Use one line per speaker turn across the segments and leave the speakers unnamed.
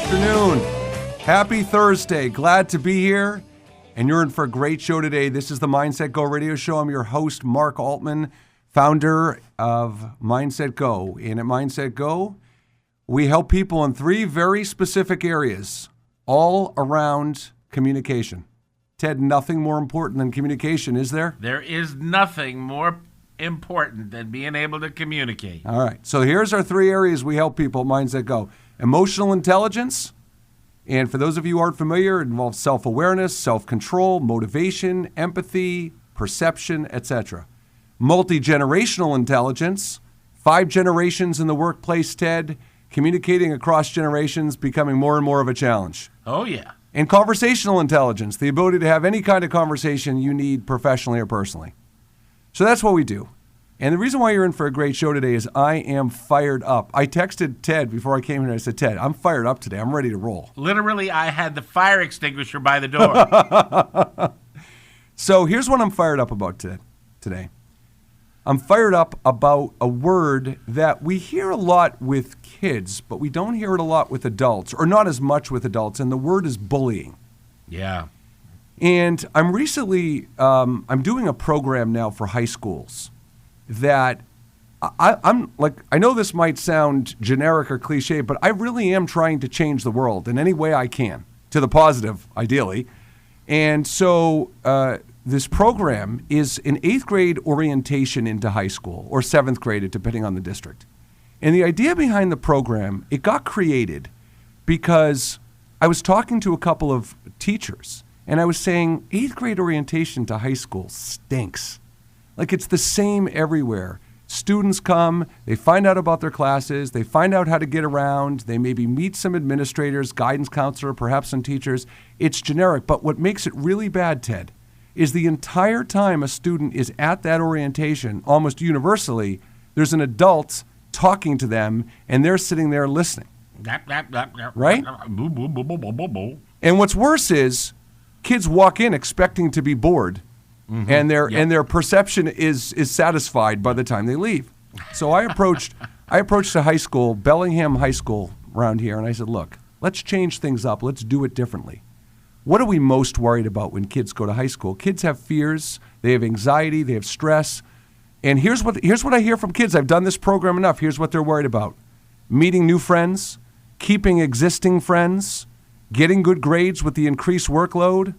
afternoon. Happy Thursday. Glad to be here. And you're in for a great show today. This is the MindsetGo radio show. I'm your host, Mark Altman, founder of MindsetGo. And at MindsetGo, we help people in three very specific areas, all around communication. Ted, nothing more important than communication, is there?
There is nothing more important than being able to communicate.
All right. So here's our three areas we help people at MindsetGo. Emotional intelligence. And for those of you who aren't familiar, it involves self-awareness, self-control, motivation, empathy, perception, etc. Multi-generational intelligence. 5 generations in the workplace, Ted. Communicating across generations becoming more and more of a challenge.
Oh, yeah.
And conversational intelligence. The ability to have any kind of conversation you need professionally or personally. So that's what we do. And the reason why you're in for a great show today is I am fired up. I texted Ted before I came here. I said, Ted, I'm fired up today. I'm ready to roll.
Literally, I had the fire extinguisher by the door.
So here's what I'm fired up about today. I'm fired up about a word that we hear a lot with kids, but we don't hear it a lot with adults, or not as much with adults, and the word is bullying.
Yeah.
And I'm recently, I'm doing a program now for high schools that I'm like, I know this might sound generic or cliche, but I really am trying to change the world in any way I can, to the positive, ideally. And so this program is an 8th grade orientation into high school, or 7th grade, depending on the district. And the idea behind the program, it got created because I was talking to a couple of teachers, and I was saying 8th grade orientation to high school stinks. Like, it's the same everywhere. Students come, they find out about their classes, they find out how to get around, they maybe meet some administrators, guidance counselor, perhaps some teachers. It's generic. But what makes it really bad, Ted, is the entire time a student is at that orientation, almost universally, there's an adult talking to them, and they're sitting there listening. Right? And what's worse is kids walk in expecting to be bored. Mm-hmm. And their perception is satisfied by the time they leave. So I approached a high school, Bellingham High School around here, and I said, look, let's change things up. Let's do it differently. What are we most worried about when kids go to high school? Kids have fears, they have anxiety, they have stress. And here's what I hear from kids. I've done this program enough. Here's what they're worried about. Meeting new friends, keeping existing friends, getting good grades with the increased workload,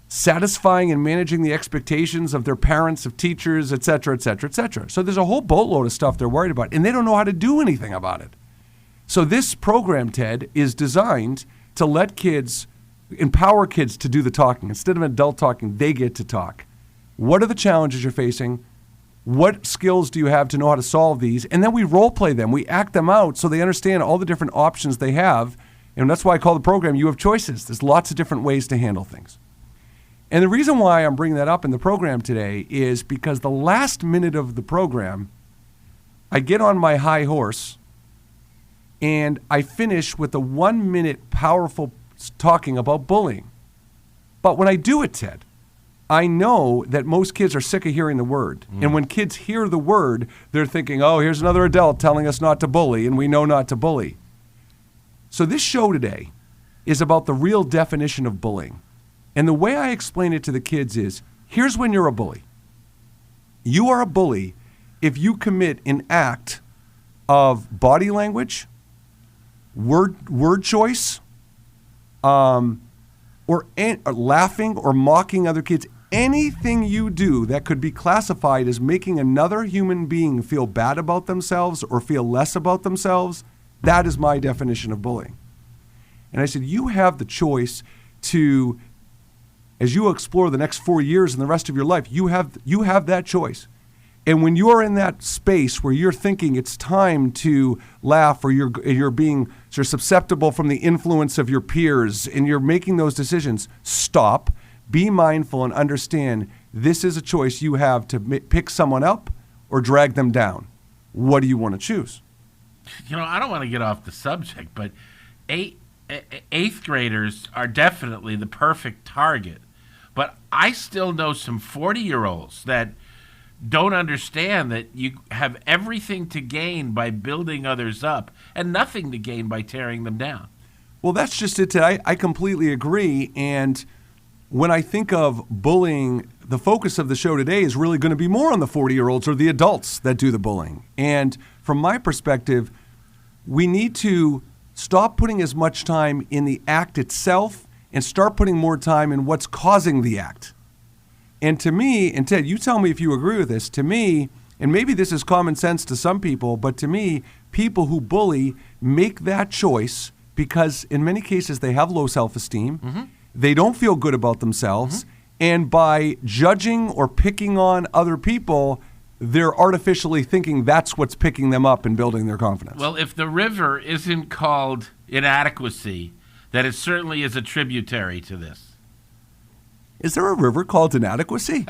satisfying and managing the expectations of their parents, of teachers, et cetera, et cetera, et cetera. So there's a whole boatload of stuff they're worried about, and they don't know how to do anything about it. So this program, Ted, is designed to let kids, empower kids to do the talking. Instead of an adult talking, they get to talk. What are the challenges you're facing? What skills do you have to know how to solve these? And then we role play them. We act them out so they understand all the different options they have. And that's why I call the program You Have Choices. There's lots of different ways to handle things. And the reason why I'm bringing that up in the program today is because the last minute of the program, I get on my high horse and I finish with a 1-minute powerful talking about bullying. But when I do it, Ted, I know that most kids are sick of hearing the word. And when kids hear the word, they're thinking, oh, here's another adult telling us not to bully, and we know not to bully. So this show today is about the real definition of bullying. And the way I explain it to the kids is, here's when you're a bully. You are a bully if you commit an act of body language, word choice, or laughing or mocking other kids. Anything you do that could be classified as making another human being feel bad about themselves or feel less about themselves, that is my definition of bullying. And I said, you have the choice to, as you explore the next 4 years and the rest of your life, you have that choice. And when you are in that space where you're thinking it's time to laugh, or you're being sort of susceptible from the influence of your peers, and you're making those decisions, stop, be mindful, and understand this is a choice you have to pick someone up or drag them down. What do you want to choose?
You know, I don't want to get off the subject, but eighth graders are definitely the perfect target. But I still know some 40-year-olds that don't understand that you have everything to gain by building others up and nothing to gain by tearing them down.
Well, that's just it. I completely agree. And when I think of bullying, the focus of the show today is really going to be more on the 40-year-olds or the adults that do the bullying. And from my perspective, we need to stop putting as much time in the act itself and start putting more time in what's causing the act. And to me, and Ted, you tell me if you agree with this, to me, and maybe this is common sense to some people, but to me, people who bully make that choice because in many cases they have low self-esteem, they don't feel good about themselves, and by judging or picking on other people, they're artificially thinking that's what's picking them up and building their confidence.
Well, if the river isn't called inadequacy, then it certainly is a tributary to this.
Is there a river called inadequacy?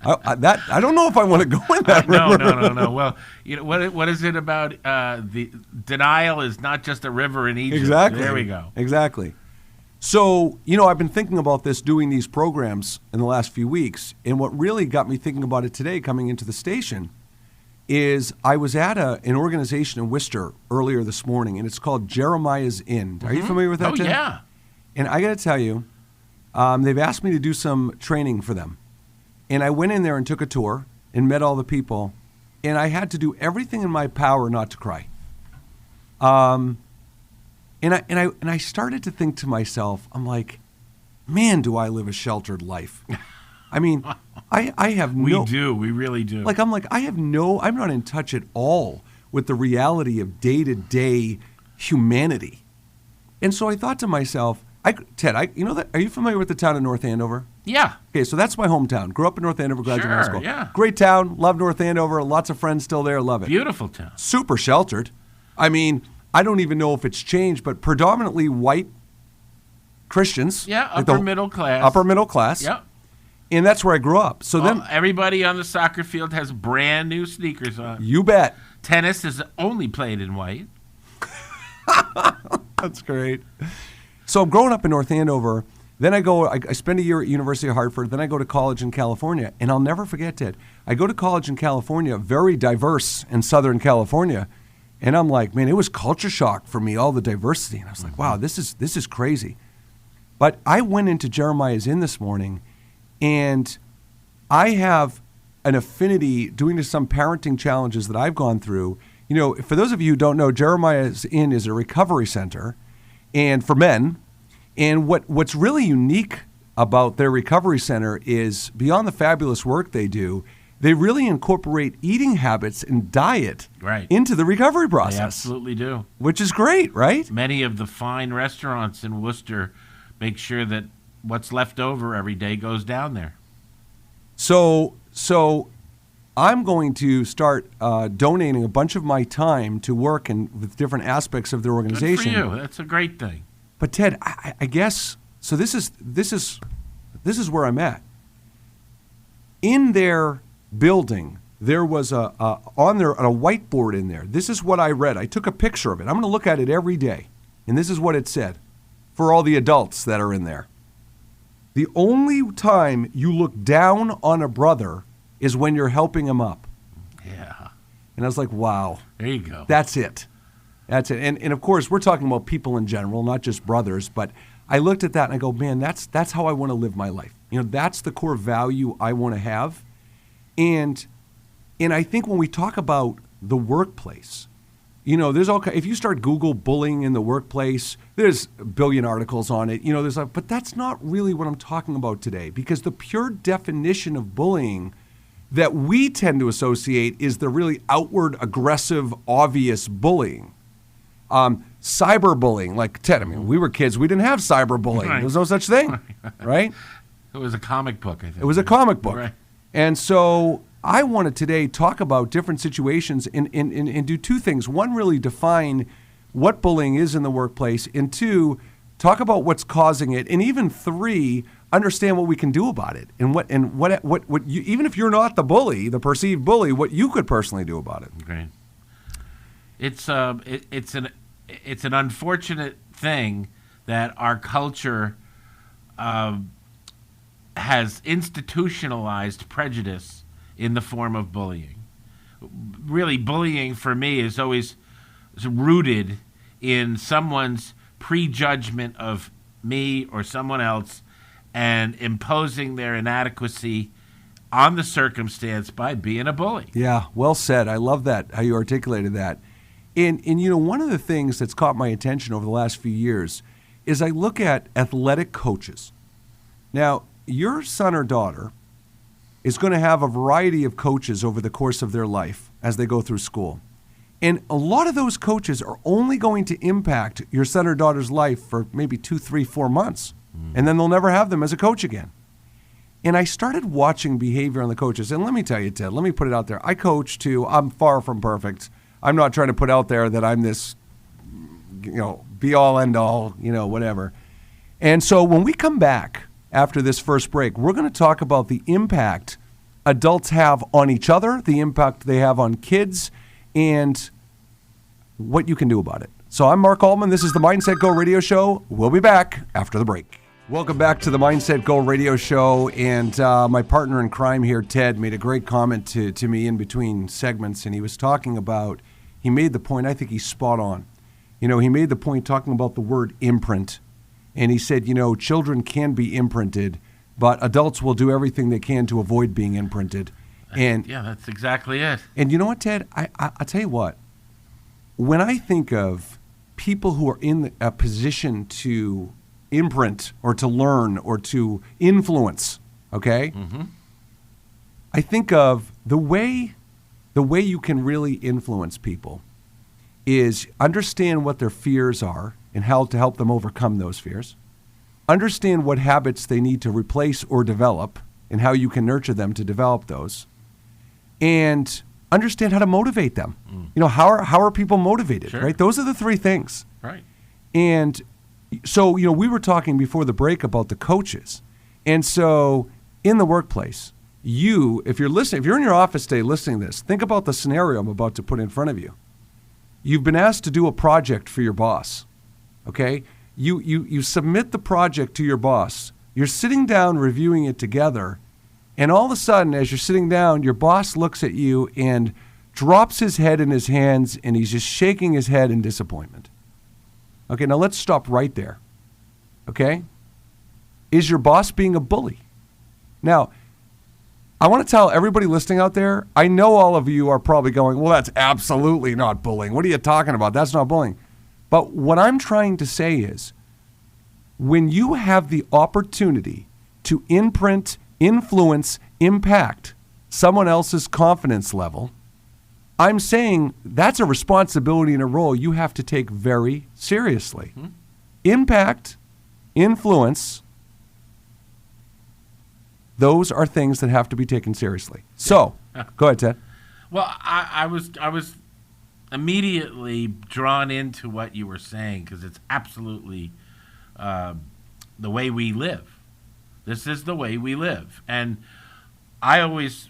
I don't know if I want to go in that river.
No. Well, you know what is it about the denial is not just a river in Egypt.
Exactly.
There we go.
Exactly. So, I've been thinking about this, doing these programs in the last few weeks, and what really got me thinking about it today coming into the station is I was at an organization in Worcester earlier this morning, and it's called Jeremiah's Inn. Are you familiar with that,
Oh,
Tim?
yeah.
And I got to tell you, they've asked me to do some training for them. And I went in there and took a tour and met all the people, and I had to do everything in my power not to cry. And I started to think to myself, I'm like, man, do I live a sheltered life. I mean, I have no...
We really do.
I'm I'm not in touch at all with the reality of day-to-day humanity. And so I thought to myself, Ted, are you familiar with the town of North Andover?
Yeah.
Okay, so that's my hometown. Grew up in North Andover, graduated high school.
Yeah.
Great town, love North Andover, lots of friends still there, love it.
Beautiful town.
Super sheltered. I mean, I don't even know if it's changed, but predominantly white Christians.
Yeah,
like
upper middle class.
Upper middle class.
Yep.
And that's where I grew up. So then
everybody on the soccer field has brand new sneakers on.
You bet.
Tennis is only played in white.
That's great. So I'm growing up in North Andover. Then I spend a year at University of Hartford. Then I go to college in California. And I'll never forget, Ted, I go to college in California, very diverse in Southern California. And I'm like, man, it was culture shock for me, all the diversity. And I was like, wow, this is crazy. But I went into Jeremiah's Inn this morning, and I have an affinity doing some parenting challenges that I've gone through. For those of you who don't know, Jeremiah's Inn is a recovery center and for men. And what's really unique about their recovery center is beyond the fabulous work they do, they really incorporate eating habits and diet into the recovery process.
They absolutely do.
Which is great, right?
Many of the fine restaurants in Worcester make sure that what's left over every day goes down there.
So I'm going to start donating a bunch of my time to work with different aspects of their organization.
Good for you. That's a great thing.
But Ted, I guess so. This is where I'm at. In their building, there was on a whiteboard in there. This is what I read. I took a picture of it. I'm going to look at it every day, and this is what it said for all the adults that are in there. The only time you look down on a brother is when you're helping him up.
Yeah.
And I was like, wow.
There you go.
That's it. That's it. And of course, we're talking about people in general, not just brothers. But I looked at that and I go, man, that's how I want to live my life. That's the core value I want to have. And I think when we talk about the workplace, there's if you start Google bullying in the workplace, there's a billion articles on it. But that's not really what I'm talking about today, because the pure definition of bullying that we tend to associate is the really outward, aggressive, obvious bullying. Cyberbullying, like Ted, we were kids, we didn't have cyberbullying. Right. There was no such thing, right?
It was a comic book, I think.
It was a comic book.
Right.
And so I want to today talk about different situations and do two things. One, really define what bullying is in the workplace, and two, talk about what's causing it, and even three, understand what we can do about it, and what you, even if you're not the bully, the perceived bully, what you could personally do about it.
Great. It's an unfortunate thing that our culture has institutionalized prejudice in the form of bullying. Really, bullying for me is always rooted in someone's prejudgment of me or someone else and imposing their inadequacy on the circumstance by being a bully.
Yeah, well said. I love that, how you articulated that. And one of the things that's caught my attention over the last few years is I look at athletic coaches. Now, your son or daughter is going to have a variety of coaches over the course of their life as they go through school. And a lot of those coaches are only going to impact your son or daughter's life for maybe 2, 3, 4 months. And then they'll never have them as a coach again. And I started watching behavior on the coaches. And let me tell you, Ted, let me put it out there. I coach too. I'm far from perfect. I'm not trying to put out there that I'm this, be all end all, whatever. And so when we come back after this first break, we're going to talk about the impact adults have on each other, the impact they have on kids, and what you can do about it. So I'm Mark Altman. This is the Mindset Go radio show. We'll be back after the break. Welcome back to the Mindset Go radio show. And my partner in crime here, Ted, made a great comment to me in between segments. And he was talking about, he made the point, I think he's spot on. He made the point talking about the word imprint. And he said, children can be imprinted, but adults will do everything they can to avoid being imprinted. And
yeah, that's exactly it.
And you know what, Ted? I'll tell you what. When I think of people who are in a position to imprint or to learn or to influence, okay? Mm-hmm. I think of the way you can really influence people is understand what their fears are and how to help them overcome those fears. Understand what habits they need to replace or develop and how you can nurture them to develop those. And understand how to motivate them. How are people motivated,
sure.
Right? Those are the three things.
Right.
And so, we were talking before the break about the coaches. And so in the workplace, if you're listening, if you're in your office today listening to this, think about the scenario I'm about to put in front of you. You've been asked to do a project for your boss, okay? You submit the project to your boss. You're sitting down reviewing it together, and all of a sudden, as you're sitting down, your boss looks at you and drops his head in his hands, and he's just shaking his head in disappointment. Okay, now let's stop right there, okay? Is your boss being a bully? Now, I want to tell everybody listening out there, I know all of you are probably going, well, that's absolutely not bullying. What are you talking about? That's not bullying. But what I'm trying to say is, when you have the opportunity to imprint, influence, impact someone else's confidence level, I'm saying that's a responsibility and a role you have to take very seriously. Mm-hmm. Impact, influence, those are things that have to be taken seriously. So, go ahead, Ted.
Well, I was immediately drawn into what you were saying because it's absolutely the way we live. This is the way we live. And I always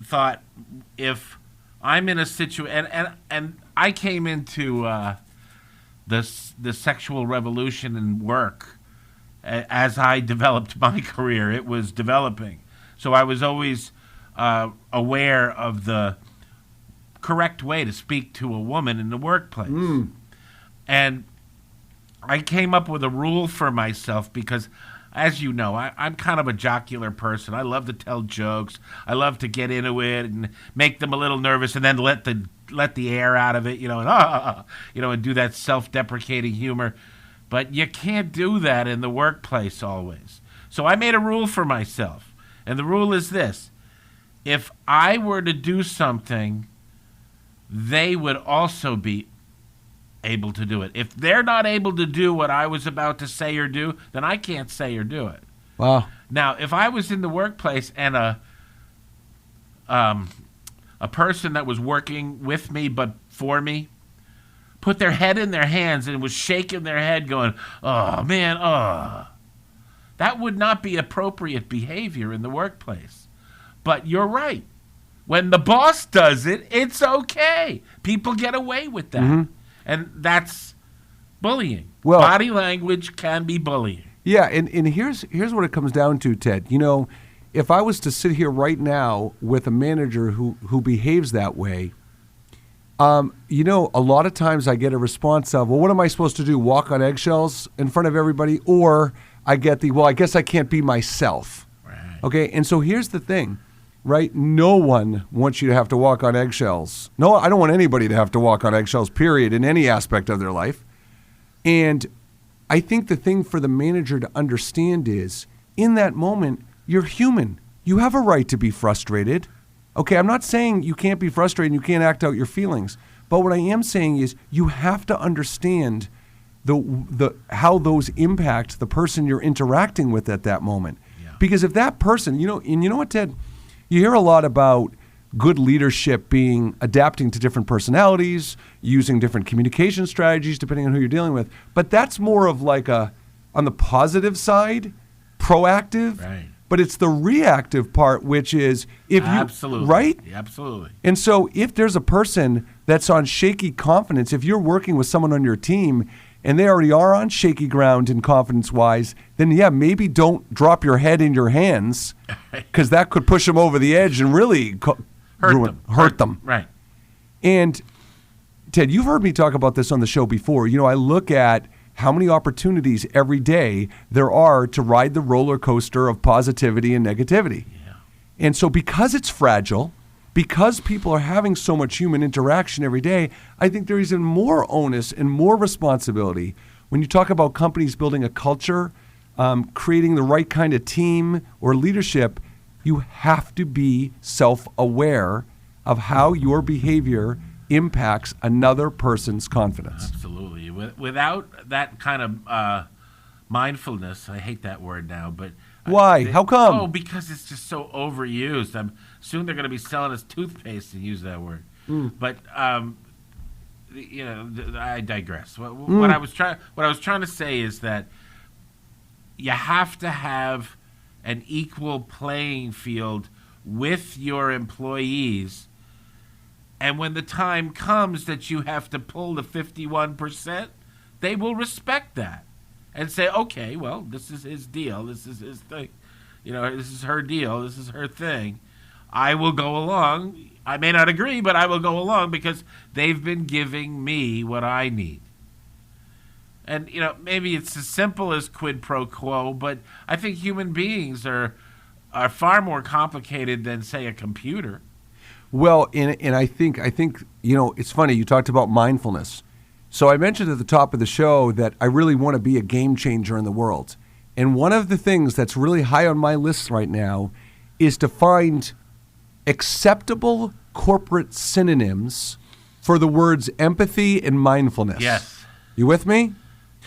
thought if I'm in a situation, and I came into the sexual revolution in work as I developed my career. It was developing. So I was always aware of the correct way to speak to a woman in the workplace. And I came up with a rule for myself because, as you know, I'm kind of a jocular person. I love to tell jokes. I love to get into it and make them a little nervous and then let the air out of it, and do that self-deprecating humor. But you can't do that in the workplace always. So I made a rule for myself. And the rule is this. If I were to do something, they would also be able to do it. If they're not able to do what I was about to say or do, then I can't say or do it.
Wow.
Now, if I was in the workplace and a person that was working with me but for me put their head in their hands and was shaking their head going, oh, man, that would not be appropriate behavior in the workplace. But you're right. When the boss does it, it's okay. People get away with that. Mm-hmm. And that's bullying. Well, body language can be bullying.
Yeah, and here's what it comes down to, Ted. If I was to sit here right now with a manager who behaves that way, A lot of times I get a response of, well, what am I supposed to do? Walk on eggshells in front of everybody? Or I get well, I guess I can't be myself.
Right.
Okay. And so here's the thing, right? No one wants you to have to walk on eggshells. No, I don't want anybody to have to walk on eggshells, period, in any aspect of their life. And I think the thing for the manager to understand is, in that moment, you're human. You have a right to be frustrated. Okay, I'm not saying you can't be frustrated and you can't act out your feelings. But what I am saying is you have to understand the how those impact the person you're interacting with at that moment.
Yeah.
Because if that person, and you know what, Ted? You hear a lot about good leadership being adapting to different personalities, using different communication strategies depending on who you're dealing with. But that's more of like on the positive side, proactive.
Right.
But it's the reactive part, which is
Absolutely.
Right?
Absolutely.
And so if there's a person that's on shaky confidence, if you're working with someone on your team and they already are on shaky ground in confidence-wise, then yeah, maybe don't drop your head in your hands because that could push them over the edge and really hurt them.
Right.
And Ted, you've heard me talk about this on the show before. I look at how many opportunities every day there are to ride the roller coaster of positivity and negativity.
Yeah.
And so because it's fragile, because people are having so much human interaction every day, I think there is even more onus and more responsibility when you talk about companies building a culture, creating the right kind of team or leadership. You have to be self-aware of how your behavior impacts another person's confidence.
Absolutely. Without that kind of mindfulness, I hate that word now, but
why? How come?
Oh, because it's just so overused. Soon they're going to be selling us toothpaste and use that word. But I digress. What I was trying to say is that you have to have an equal playing field with your employees. And when the time comes that you have to pull the 51%, they will respect that and say, okay, well, this is his deal. This is his thing. This is her deal. This is her thing. I will go along. I may not agree, but I will go along because they've been giving me what I need. And, maybe it's as simple as quid pro quo, but I think human beings are far more complicated than, say, a computer.
Well, and I think it's funny, you talked about mindfulness. So I mentioned at the top of the show that I really want to be a game changer in the world. And one of the things that's really high on my list right now is to find acceptable corporate synonyms for the words empathy and mindfulness.
Yes.
You with me?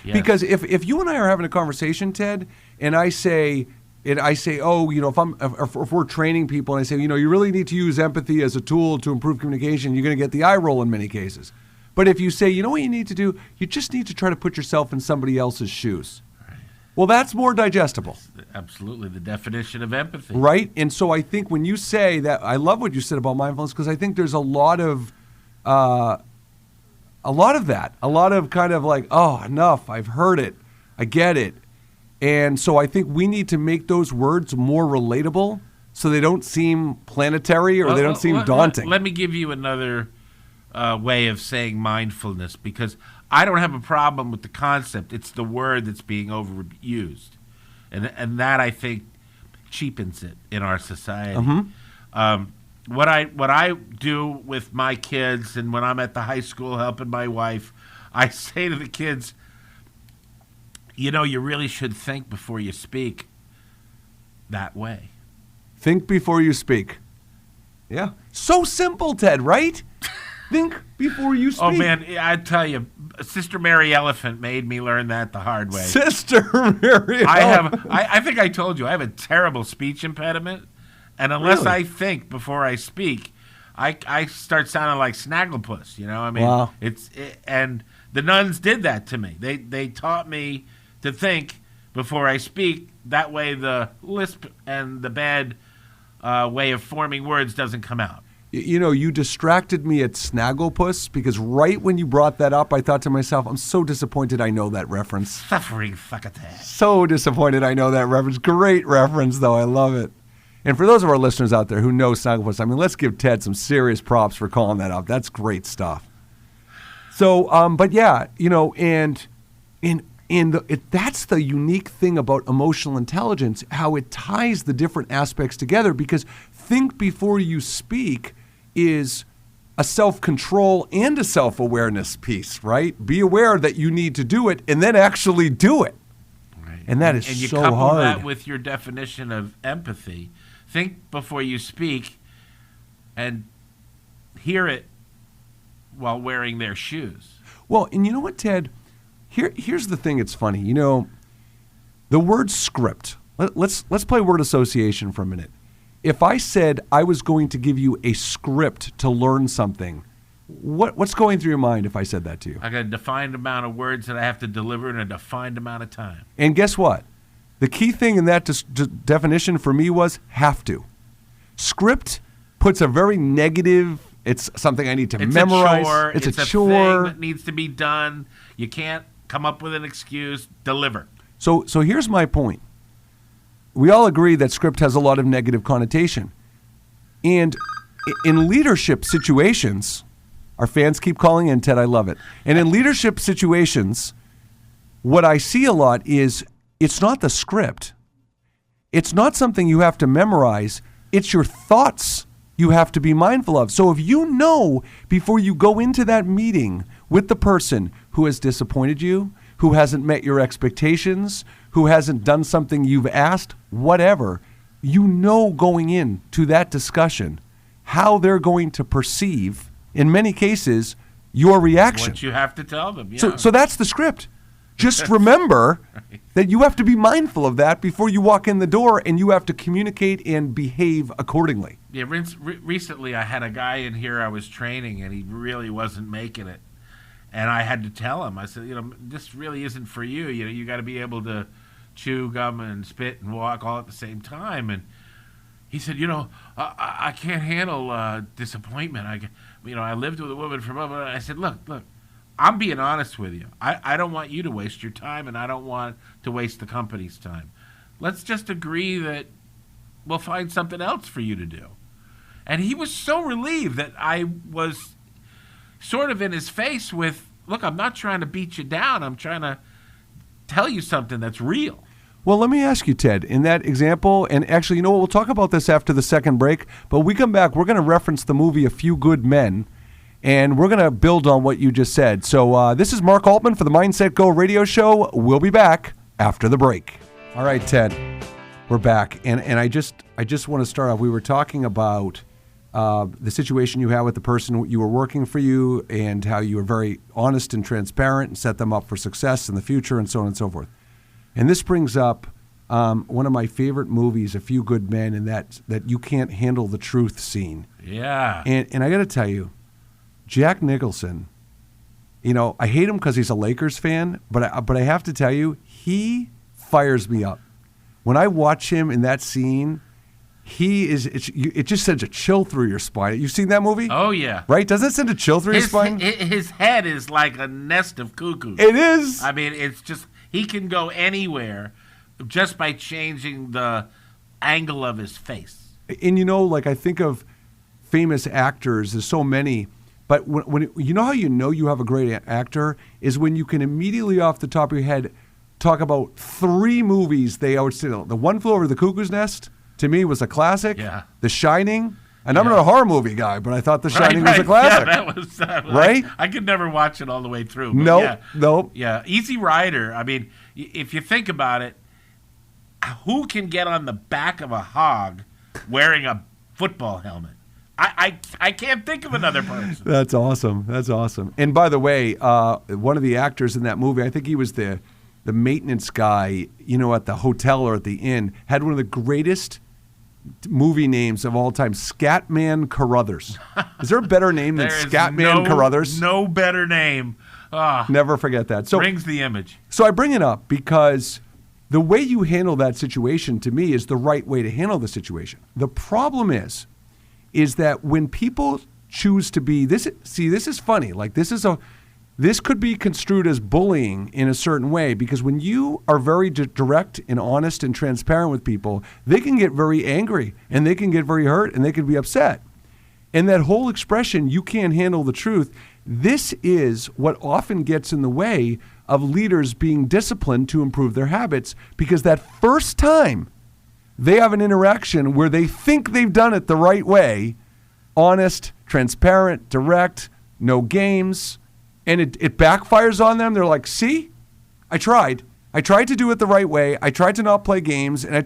Yes.
Because if you and I are having a conversation, Ted, and I say, oh, if we're training people and I say, you really need to use empathy as a tool to improve communication, you're going to get the eye roll in many cases. But if you say, what you need to do, you just need to try to put yourself in somebody else's shoes. Right. Well, that's more digestible.
That's absolutely the definition of empathy.
Right? And so I think when you say that, I love what you said about mindfulness because I think there's a lot of that. A lot of kind of like, oh, enough, I've heard it, I get it. And so I think we need to make those words more relatable so they don't seem planetary or they don't seem daunting.
Let me give you another way of saying mindfulness because I don't have a problem with the concept. It's the word that's being overused. And that, I think, cheapens it in our society.
Mm-hmm.
What I do with my kids and when I'm at the high school helping my wife, I say to the kids, you really should think before you speak that way.
Think before you speak. Yeah. So simple, Ted, right? Think before you speak.
Oh, man, I tell you, Sister Mary Elephant made me learn that the hard way.
Sister Mary Elephant.
I think I told you, I have a terrible speech impediment. And unless I think before I speak, I start sounding like Snagglepuss,
Wow.
And the nuns did that to me. They taught me to think before I speak. That way the lisp and the bad way of forming words doesn't come out.
You distracted me at Snagglepuss because right when you brought that up, I thought to myself, I'm so disappointed I know that reference.
Suffering fuckatash.
So disappointed I know that reference. Great reference, though. I love it. And for those of our listeners out there who know Snagglepuss, let's give Ted some serious props for calling that up. That's great stuff. So, but yeah, that's the unique thing about emotional intelligence, how it ties the different aspects together, because think before you speak is a self-control and a self-awareness piece, right? Be aware that you need to do it and then actually do it.
Right.
And that is
and you
so
couple
hard.
that with your definition of empathy. Think before you speak and hear it while wearing their shoes.
Well, and you know what, Ted? Here's the thing. It's funny. The word script. Let's play word association for a minute. If I said I was going to give you a script to learn something, what's going through your mind if I said that to you?
I got a defined amount of words that I have to deliver in a defined amount of time.
And guess what? The key thing in that definition for me was have to. Script puts a very negative. It's something I need to memorize.
It's a chore. Thing that needs to be done. You can't come up with an excuse. Deliver.
So here's my point. We all agree that script has a lot of negative connotation. And in leadership situations, our fans keep calling in, Ted, I love it. And in leadership situations, what I see a lot is it's not the script. It's not something you have to memorize. It's your thoughts you have to be mindful of. So if you know before you go into that meeting with the person who has disappointed you, who hasn't met your expectations, who hasn't done something you've asked, whatever, going into that discussion how they're going to perceive, in many cases, your reaction.
What you have to tell them, yeah.
So that's the script. Just remember that you have to be mindful of that before you walk in the door, and you have to communicate and behave accordingly.
Yeah, recently I had a guy in here I was training, and he really wasn't making it. And I had to tell him, I said, this really isn't for you. You got to be able to chew gum and spit and walk all at the same time. And he said, I can't handle disappointment. I lived with a woman for a moment. I said, look, I'm being honest with you. I don't want you to waste your time, and I don't want to waste the company's time. Let's just agree that we'll find something else for you to do. And he was so relieved that I was sort of in his face with, look, I'm not trying to beat you down. I'm trying to tell you something that's real.
Well, let me ask you, Ted, in that example, and actually, we'll talk about this after the second break, but when we come back, we're going to reference the movie A Few Good Men, and we're going to build on what you just said. So this is Mark Altman for the Mindset Go radio show. We'll be back after the break. All right, Ted, we're back. And I just want to start off. We were talking about the situation you had with the person you were working for you, and how you were very honest and transparent and set them up for success in the future, and so on and so forth. And this brings up one of my favorite movies, A Few Good Men, and that you can't handle the truth scene.
Yeah.
And I got to tell you, Jack Nicholson, I hate him because he's a Lakers fan, but I have to tell you, he fires me up. When I watch him in that scene, it just sends a chill through your spine. You've seen that movie?
Oh, yeah.
Right? Doesn't it send a chill through your spine?
His head is like a nest of cuckoos.
It is.
I mean, it's just, he can go anywhere just by changing the angle of his face.
And I think of famous actors, there's so many, but when how you have a great actor is when you can immediately off the top of your head talk about 3 movies they always say. The One Flew Over the Cuckoo's Nest, to me, was a classic.
Yeah.
The Shining. And I'm not a horror movie guy, but I thought The Shining was a classic.
Yeah, that was
right?
I could never watch it all the way through.
Nope.
Yeah, Easy Rider. I mean, if you think about it, who can get on the back of a hog wearing a football helmet? I can't think of another person.
That's awesome. And by the way, one of the actors in that movie, I think he was the maintenance guy, at the hotel or at the inn, had one of the greatest movie names of all time, Scatman Carruthers. Is there a better name than Scatman Carruthers?
No better name.
Never forget that. So
brings the image.
So I bring it up because the way you handle that situation, to me, is the right way to handle the situation. The problem is that when people choose to be this is funny. Like this could be construed as bullying in a certain way, because when you are very direct and honest and transparent with people, they can get very angry and they can get very hurt and they can be upset. And that whole expression, you can't handle the truth, This is what often gets in the way of leaders being disciplined to improve their habits, because that first time they have an interaction where they think they've done it the right way, honest, transparent, direct, no games, and it backfires on them. They're like, see, I tried to do it the right way. I tried to not play games. And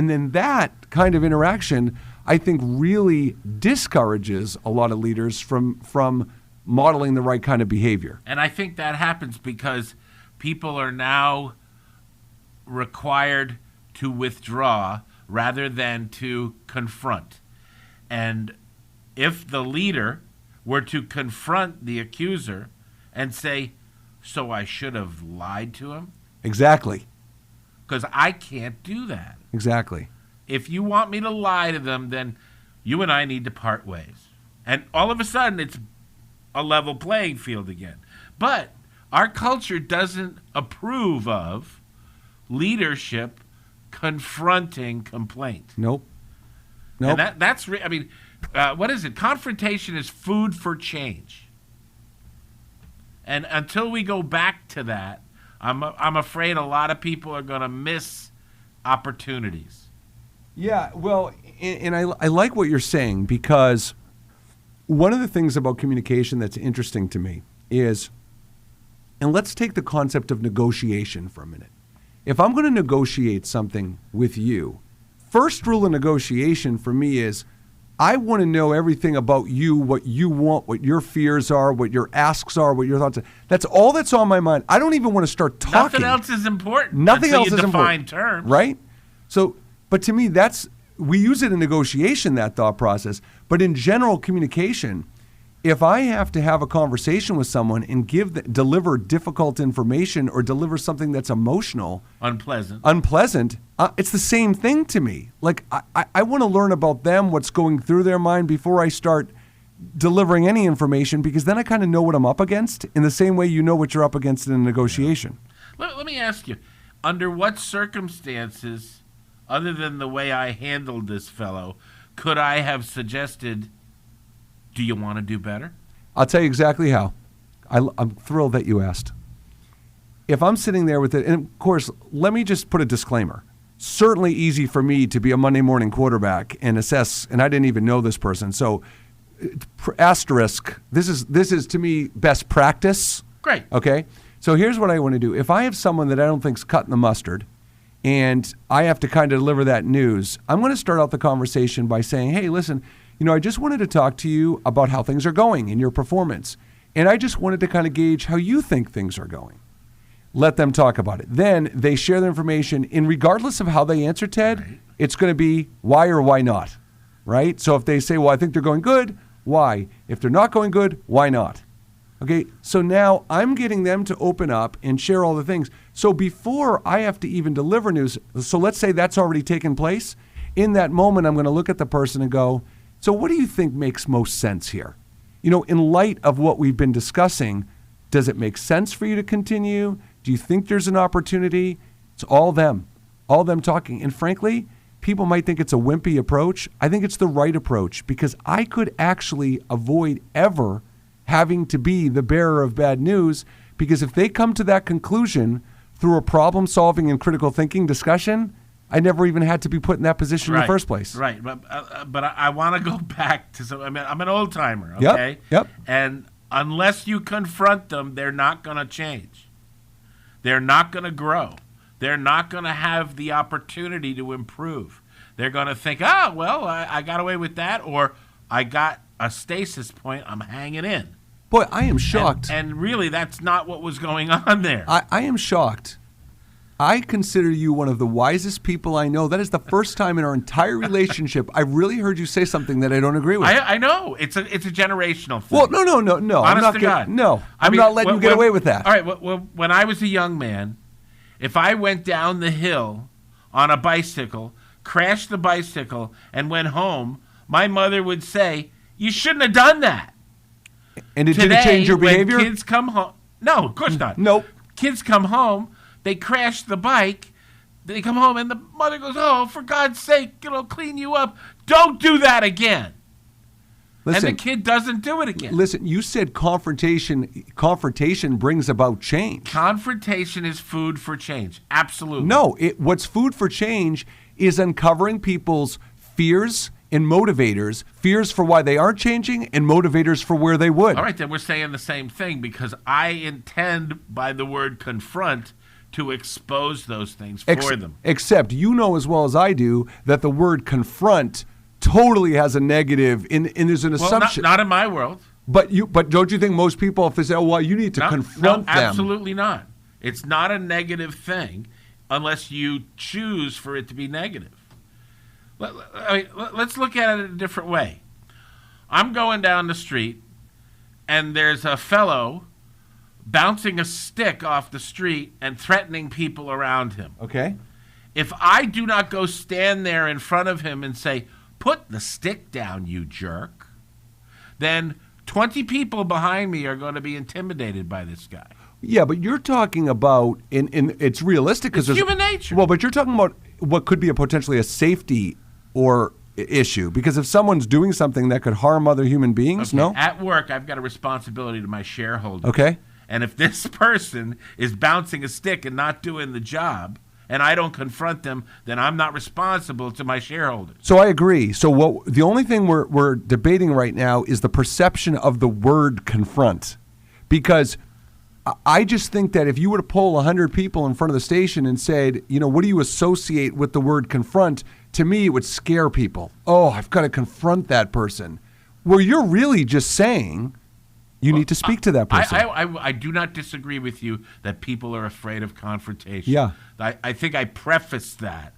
then that kind of interaction, I think, really discourages a lot of leaders from modeling the right kind of behavior.
And I think that happens because people are now required to withdraw rather than to confront. And if the leader were to confront the accuser and say, so I should have lied to him?
Exactly.
Because I can't do that.
Exactly.
If you want me to lie to them, then you and I need to part ways. And all of a sudden, it's a level playing field again. But our culture doesn't approve of leadership confronting complaint.
Nope.
And what is it? Confrontation is food for change. And until we go back to that, I'm afraid a lot of people are going to miss opportunities.
Yeah, well, and I like what you're saying, because one of the things about communication that's interesting to me is, and let's take the concept of negotiation for a minute. If I'm going to negotiate something with you, first rule of negotiation for me is I want to know everything about you, what you want, what your fears are, what your asks are, what your thoughts are. That's all that's on my mind. I don't even want to start talking.
Nothing else is important.
Nothing else
is
important.
Define terms.
Right? So, but to me, we use it in negotiation, that thought process. But in general communication, if I have to have a conversation with someone and deliver difficult information or deliver something that's emotional, unpleasant, it's the same thing to me. Like, I want to learn about them, what's going through their mind before I start delivering any information, because then I kind of know what I'm up against in the same way you know what you're up against in a negotiation.
Let me ask you, under what circumstances, other than the way I handled this fellow, could I have suggested, do you want to do better?
I'll tell you exactly how. I'm thrilled that you asked. If I'm sitting there with it, and of course, let me just put a disclaimer. Certainly easy for me to be a Monday morning quarterback and assess, and I didn't even know this person. So, asterisk, this is to me best practice.
Great.
Okay? So here's what I want to do. If I have someone that I don't think's cutting the mustard, and I have to kind of deliver that news, I'm going to start out the conversation by saying, hey, listen, I just wanted to talk to you about how things are going in your performance. And I just wanted to kind of gauge how you think things are going. Let them talk about it. Then they share their information, and regardless of how they answer, Ted, right, it's going to be why or why not, right? So if they say, well, I think they're going good, why? If they're not going good, why not? Okay, so now I'm getting them to open up and share all the things. So before I have to even deliver news, so let's say that's already taken place, in that moment I'm going to look at the person and go, so what do you think makes most sense here? In light of what we've been discussing, does it make sense for you to continue? Do you think there's an opportunity? It's all them talking. And frankly, people might think it's a wimpy approach. I think it's the right approach, because I could actually avoid ever having to be the bearer of bad news, because if they come to that conclusion through a problem-solving and critical thinking discussion, I never even had to be put in that position in the first place.
Right, but I want to go back to I'm an old-timer, okay?
Yep.
And unless you confront them, they're not going to change. They're not going to grow. They're not going to have the opportunity to improve. They're going to think, I got away with that, or I got a stasis point, I'm hanging in.
Boy, I am shocked.
And really, that's not what was going on there.
I am shocked. I consider you one of the wisest people I know. That is the first time in our entire relationship I've really heard you say something that I don't agree with.
I know. It's a generational thing.
Well, no.
Honest to God.
No, I'm not letting you get away with that.
All right, when I was a young man, if I went down the hill on a bicycle, crashed the bicycle, and went home, my mother would say, you shouldn't have done that.
And it didn't change your behavior?
When kids come home. No, of course not.
Nope.
Kids come home, they crash the bike, they come home, and the mother goes, oh, for God's sake, clean you up. Don't do that again.
Listen,
and the kid doesn't do it again.
Listen, you said confrontation brings about change.
Confrontation is food for change. Absolutely.
No, what's food for change is uncovering people's fears and motivators, fears for why they aren't changing and motivators for where they would.
All right, then we're saying the same thing, because I intend by the word confront to expose those things for them.
Except you know as well as I do that the word confront totally has a negative, and there's an assumption.
Not in my world.
But don't you think most people, if they say, "Oh, well, you need to confront them"?
Absolutely not. It's not a negative thing unless you choose for it to be negative. Let's look at it a different way. I'm going down the street, and there's a fellow bouncing a stick off the street and threatening people around him.
Okay.
If I do not go stand there in front of him and say, "Put the stick down, you jerk," then 20 people behind me are going to be intimidated by this guy.
Yeah, but you're talking about, and it's realistic because
it's human nature.
Well, but you're talking about what could be potentially a safety or issue, because if someone's doing something that could harm other human beings,
okay.
no?
At work, I've got a responsibility to my shareholders.
Okay.
And if this person is bouncing a stick and not doing the job, and I don't confront them, then I'm not responsible to my shareholders.
So I agree. So the only thing we're debating right now is the perception of the word confront. Because I just think that if you were to poll 100 people in front of the station and said, what do you associate with the word confront? To me, it would scare people. Oh, I've got to confront that person. Where you're really just saying you need to speak to that person.
I do not disagree with you that people are afraid of confrontation.
Yeah.
I think I prefaced that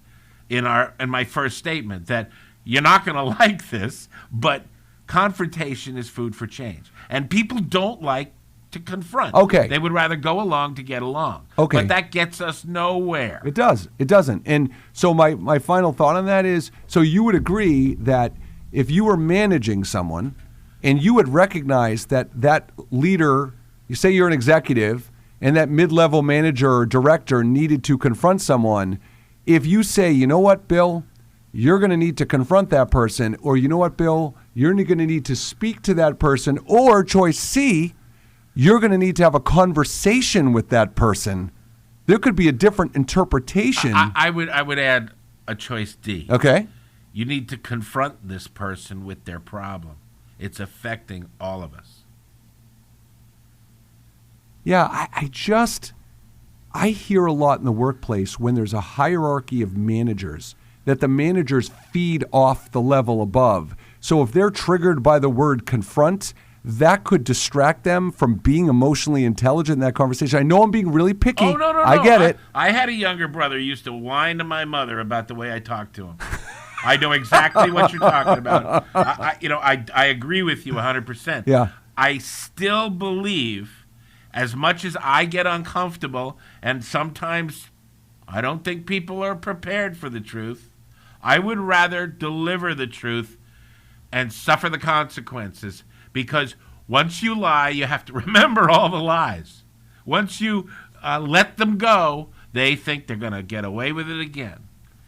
in my first statement, that you're not going to like this, but confrontation is food for change. And people don't like to confront.
Okay.
They would rather go along to get along.
Okay.
But that gets us nowhere.
It does. It doesn't. And so my final thought on that is, so you would agree that if you were managing someone and you would recognize that leader, you say you're an executive, and that mid-level manager or director needed to confront someone, if you say, you know what, Bill, you're going to need to confront that person, or you know what, Bill, you're going to need to speak to that person, or choice C, you're going to need to have a conversation with that person, there could be a different interpretation.
I would add a choice D.
Okay.
You need to confront this person with their problem. It's affecting all of us.
Yeah, I hear a lot in the workplace when there's a hierarchy of managers that the managers feed off the level above. So if they're triggered by the word confront, that could distract them from being emotionally intelligent in that conversation. I know I'm being really picky.
Oh, no.
I get it.
I had a younger brother who used to whine to my mother about the way I talked to him. I know exactly what you're talking about. I agree with you 100%.
Yeah.
I still believe, as much as I get uncomfortable, and sometimes I don't think people are prepared for the truth, I would rather deliver the truth and suffer the consequences. Because once you lie, you have to remember all the lies. Once you let them go, they think they're going to get away with it again.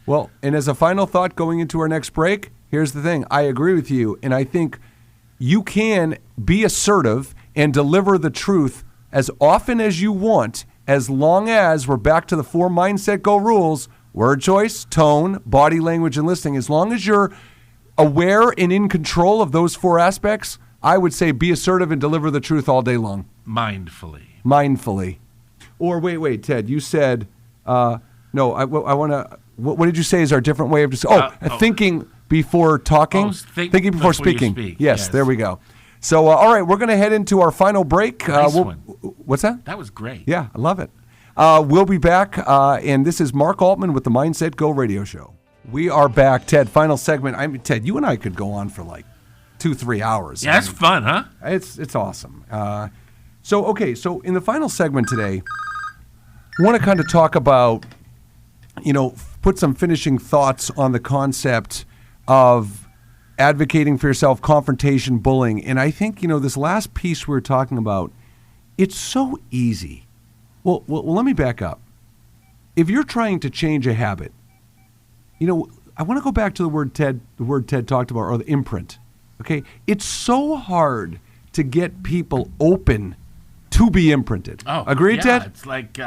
Well, and as a final thought going into our next break, here's the thing. I agree with you, and I think you can be assertive and deliver the truth as often as you want, as long as we're back to the 4 Mindset Go rules: word choice, tone, body language, and listening. As long as you're aware and in control of those 4 aspects, I would say be assertive and deliver the truth all day long. Mindfully. Or wait, Ted, you said, no, I want to, what did you say is our different way of just, thinking before talking? Thinking before speaking. Yes, there we go. So, all right, we're going to head into our final break.
Nice one.
What's that?
That was great.
Yeah, I love it. We'll be back, and this is Mark Altman with the Mindset Go radio show. We are back, Ted. Final segment. Ted, you and I could go on for like 2-3 hours.
Yeah, it's fun, huh?
It's awesome. So in the final segment today, I want to kind of talk about, put some finishing thoughts on the concept of advocating for yourself, confrontation, bullying. And I think, this last piece we were talking about, it's so easy. Well, let me back up. If you're trying to change a habit, I want to go back to the word Ted talked about, or the imprint. Okay? It's so hard to get people open to be imprinted.
Oh,
Agreed,
yeah,
Ted?
it's like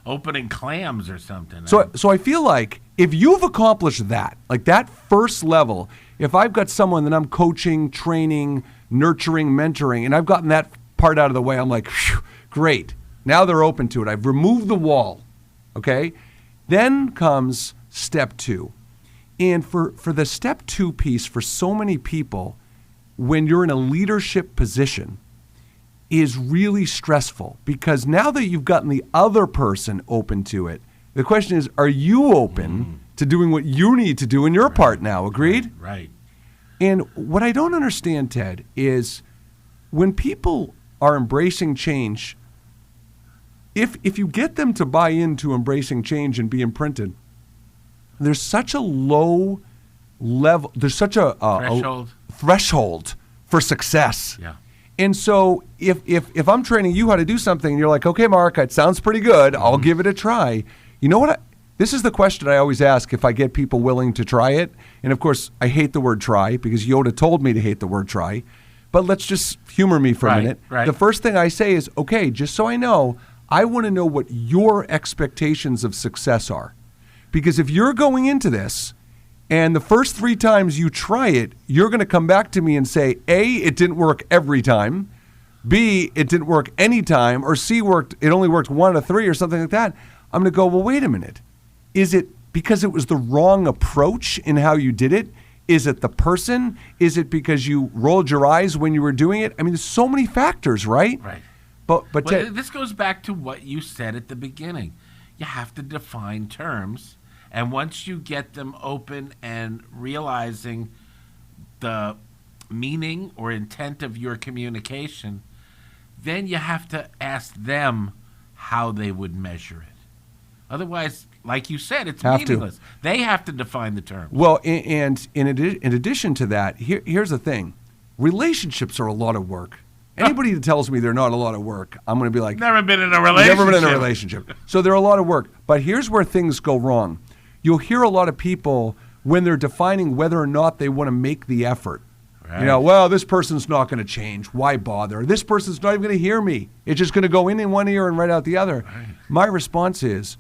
opening clams or something.
So I feel like if you've accomplished that, like that first level, if I've got someone that I'm coaching, training, nurturing, mentoring, and I've gotten that part out of the way, I'm like, phew, great. Now they're open to it. I've removed the wall. Okay? Then comes step 2. And for the step 2 piece, for so many people, when you're in a leadership position, is really stressful, because now that you've gotten the other person open to it, the question is, are you open to doing what you need to do in your part now? Agreed?
Right.
And what I don't understand, Ted, is when people are embracing change, if you get them to buy into embracing change and be imprinted, there's such a low level, there's such a threshold for success.
Yeah.
And so if I'm training you how to do something and you're like, okay, Mark, it sounds pretty good, I'll give it a try. You know what? This is the question I always ask if I get people willing to try it. And of course, I hate the word try because Yoda told me to hate the word try. But let's just humor me for a minute.
Right.
The first thing I say is, okay, just so I know, I want to know what your expectations of success are. Because if you're going into this and the first 3 times you try it, you're going to come back to me and say, A, it didn't work every time. B, it didn't work any time. Or C, it only worked 1 out of 3 or something like that. I'm going to go, well, wait a minute. Is it because it was the wrong approach in how you did it? Is it the person? Is it because you rolled your eyes when you were doing it? I mean, there's so many factors, right?
Right.
But
this goes back to what you said at the beginning. You have to define terms. And once you get them open and realizing the meaning or intent of your communication, then you have to ask them how they would measure it. Otherwise, like you said, it's meaningless. They have to define the terms.
Well, and in addition to that, here's the thing. Relationships are a lot of work. Anybody that tells me they're not a lot of work, I'm going to be like,
never been in a relationship.
Never been in a relationship. So they're a lot of work. But here's where things go wrong. You'll hear a lot of people when they're defining whether or not they want to make the effort. Right. You know, well, this person's not going to change. Why bother? This person's not even going to hear me. It's just going to go in one ear and right out the other. Right. My response is,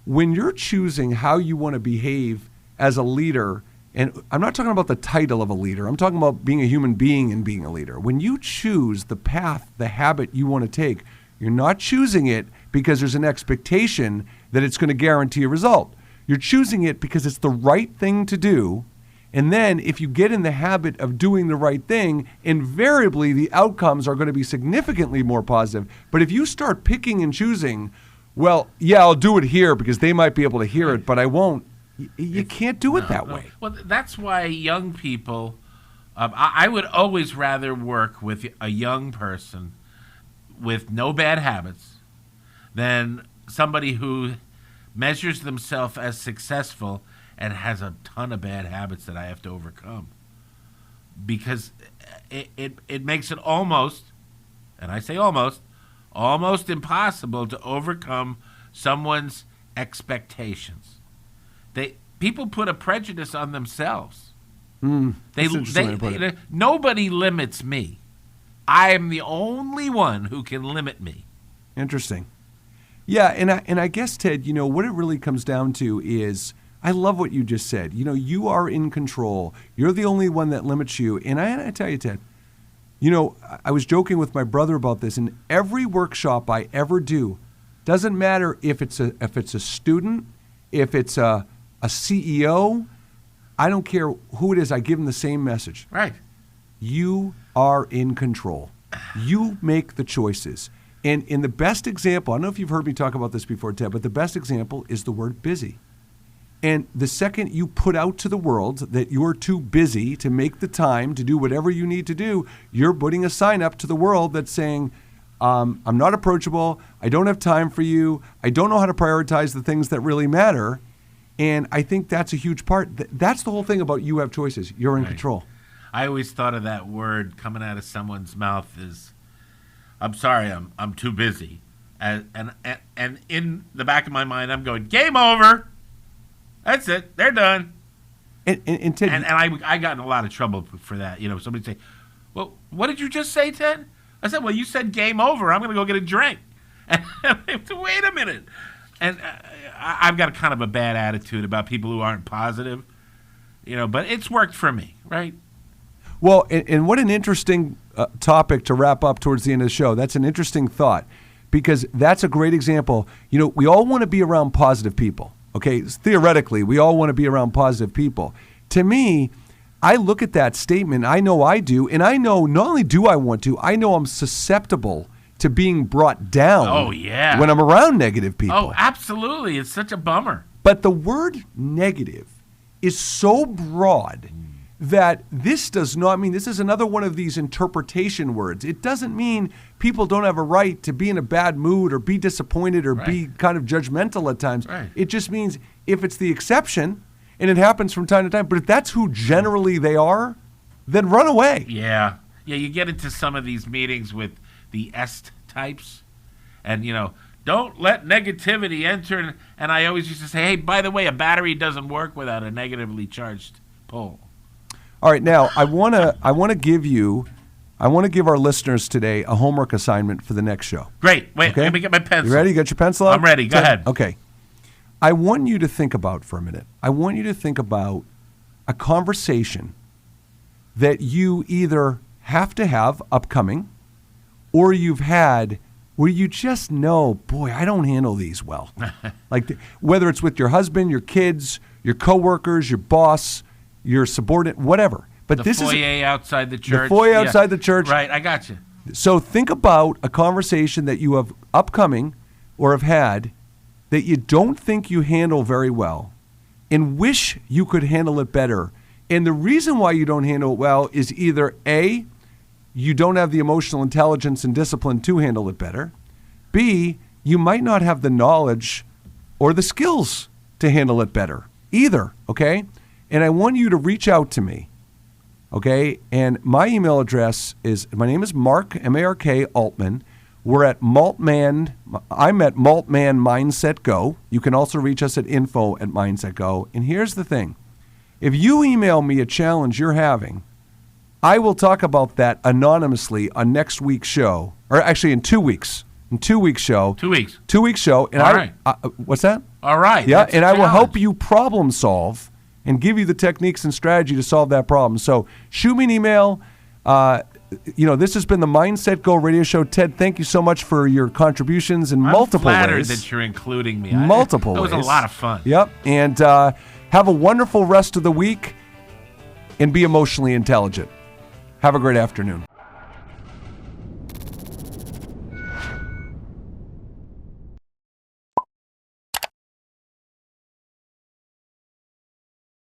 when you're choosing how you want to behave as a leader, and I'm not talking about the title of a leader, I'm talking about being a human being and being a leader. When you choose the path, the habit you want to take, you're not choosing it because there's an expectation that it's going to guarantee a result. You're choosing it because it's the right thing to do. And then if you get in the habit of doing the right thing, invariably the outcomes are going to be significantly more positive. But if you start picking and choosing, well, yeah, I'll do it here because they might be able to hear it, but I won't. You can't do it that way.
Well, that's why young people, I would always rather work with a young person with no bad habits than somebody who measures themselves as successful and has a ton of bad habits that I have to overcome. Because it makes it almost, and I say almost impossible to overcome someone's expectations. People put a prejudice on themselves. Nobody limits me. I am the only one who can limit me.
Interesting. Yeah, and I guess, Ted, what it really comes down to is, I love what you just said. You are in control. You're the only one that limits you. And I tell you, Ted, I was joking with my brother about this. In every workshop I ever do, doesn't matter if it's a student, if it's a CEO, I don't care who it is, I give them the same message.
Right.
You are in control. You make the choices. And in the best example, I don't know if you've heard me talk about this before, Ted, but the best example is the word busy. And the second you put out to the world that you're too busy to make the time to do whatever you need to do, you're putting a sign up to the world that's saying, I'm not approachable, I don't have time for you, I don't know how to prioritize the things that really matter. And I think that's a huge part. That's the whole thing about you have choices. You're in control.
I always thought of that word coming out of someone's mouth as, I'm sorry, I'm too busy. And in the back of my mind, I'm going, game over. That's it. They're done.
And Ted,
And I got in a lot of trouble for that. Somebody say, "Well, what did you just say, Ted?" I said, "Well, you said game over. I'm going to go get a drink." And they said, "Wait a minute." And I've got a kind of a bad attitude about people who aren't positive, but it's worked for me, right?
Well, and what an interesting topic to wrap up towards the end of the show. That's an interesting thought, because that's a great example. We all want to be around positive people. Okay, theoretically, we all want to be around positive people. To me, I look at that statement, I know I do, and I know not only do I want to, I know I'm susceptible to being brought down.
Oh, yeah.
When I'm around negative people.
Oh, absolutely. It's such a bummer.
But the word negative is so broad that this does not mean, this is another one of these interpretation words. It doesn't mean people don't have a right to be in a bad mood or be disappointed or be kind of judgmental at times.
Right.
It just means if it's the exception, and it happens from time to time, but if that's who generally they are, then run away.
Yeah. Yeah, you get into some of these meetings with the est types, and, don't let negativity enter. And I always used to say, hey, by the way, a battery doesn't work without a negatively charged pole.
All right, now I want to give our listeners today a homework assignment for the next show.
Great. Wait,
okay?
let me get my pencil.
You ready? You got your pencil out?
I'm ready. Go ahead.
Okay. I want you to think about for a minute. I want you to think about a conversation that you either have to have upcoming or you've had where you just know, boy, I don't handle these well. Like whether it's with your husband, your kids, your coworkers, your boss, your subordinate, whatever. But
the
this
foyer outside the church.
The foyer outside the church.
Right, I got you.
So think about a conversation that you have upcoming or have had that you don't think you handle very well and wish you could handle it better. And the reason why you don't handle it well is either A, you don't have the emotional intelligence and discipline to handle it better. B, you might not have the knowledge or the skills to handle it better either, okay? And I want you to reach out to me, okay? And my email address is, my name is Mark, M-A-R-K, Altman. We're at Maltman. I'm at Maltman MindsetGo. You can also reach us at info@MindsetGo. And here's the thing. If you email me a challenge you're having, I will talk about that anonymously on next week's show, or actually in 2 weeks. In 2 weeks show.
2 weeks.
2 weeks show. And
All right.
What's that?
All right.
Yeah,
That's
and
a
I will help
challenge.
you problem solve and give you the techniques and strategy to solve that problem. So shoot me an email. This has been the Mindset Go radio show. Ted, thank you so much for your contributions in multiple
I'm flattered
ways.
that you're including me.
Multiple ways.
It was a lot of fun.
Yep. And have a wonderful rest of the week and be emotionally intelligent. Have a great afternoon.